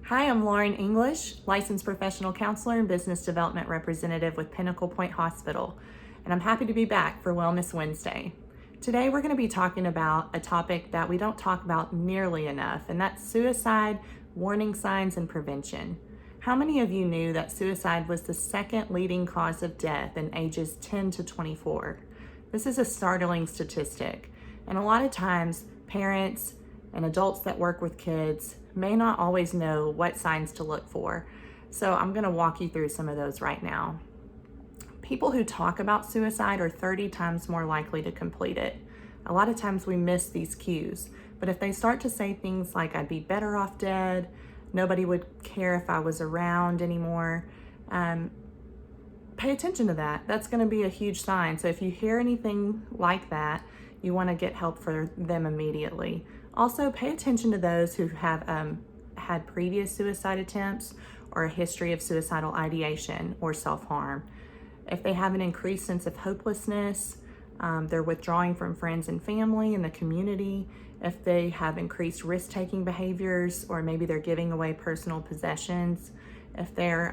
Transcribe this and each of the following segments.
Hi, I'm Lauren English, licensed professional counselor and business development representative with Pinnacle Pointe Hospital, and I'm happy to be back for Wellness Wednesday. Today we're going to be talking about a topic that we don't talk about nearly enough, and that's suicide, warning signs, and prevention. How many of you knew that suicide was the second leading cause of death in ages 10 to 24? This is a startling statistic, and a lot of times parents and adults that work with kids may not always know what signs to look for. So I'm going to walk you through some of those right now. People who talk about suicide are 30 times more likely to complete it. A lot of times we miss these cues, but if they start to say things like, I'd be better off dead, nobody would care if I was around anymore, pay attention to that. That's going to be a huge sign. So if you hear anything like that, you want to get help for them immediately. Also, pay attention to those who have had previous suicide attempts or a history of suicidal ideation or self-harm. If they have an increased sense of hopelessness, they're withdrawing from friends and family and the community, if they have increased risk-taking behaviors, or maybe they're giving away personal possessions, if they're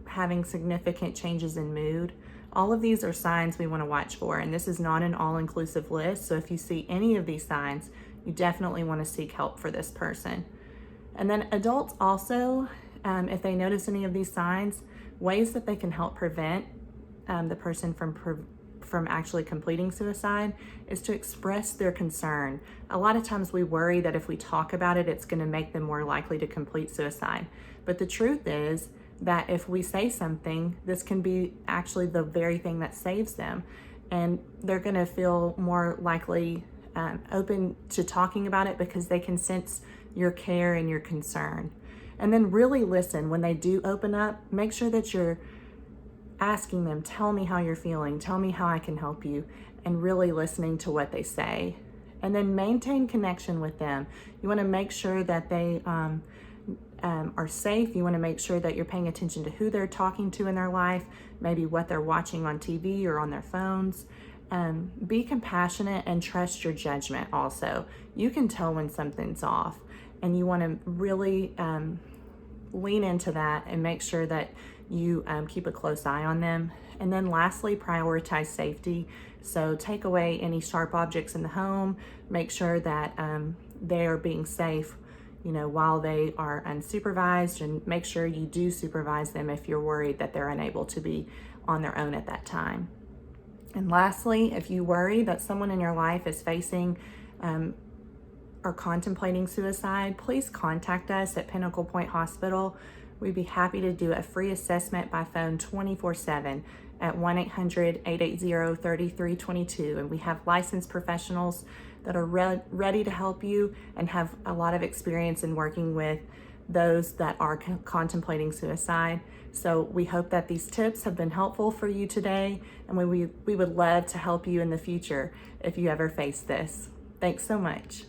having significant changes in mood, all of these are signs we want to watch for. And this is not an all-inclusive list, so if you see any of these signs, you definitely want to seek help for this person. And then adults also, if they notice any of these signs, ways that they can help prevent the person from actually completing suicide is to express their concern. A lot of times we worry that if we talk about it, it's going to make them more likely to complete suicide. But the truth is that if we say something, this can be actually the very thing that saves them. And they're going to feel more likely open to talking about it because they can sense your care and your concern. And then really listen when they do open up. Make sure that you're asking them, tell me how you're feeling, tell me how I can help you, and really listening to what they say. And then maintain connection with them. You want to make sure that they are safe. You want to make sure that you're paying attention to who they're talking to in their life, maybe what they're watching on TV or on their phones. Be compassionate and trust your judgment also. You can tell when something's off, and you want to really lean into that and make sure that you keep a close eye on them. And then lastly, prioritize safety. So take away any sharp objects in the home. Make sure that they are being safe, while they are unsupervised, and make sure you do supervise them if you're worried that they're unable to be on their own at that time. And lastly, if you worry that someone in your life is facing or contemplating suicide, please contact us at Pinnacle Pointe Hospital. We'd be happy to do a free assessment by phone 24/7 at 1-800-880-3322. And we have licensed professionals that are ready to help you and have a lot of experience in working with those that are contemplating suicide. So we hope that these tips have been helpful for you today, and we would love to help you in the future if you ever face this. Thanks so much.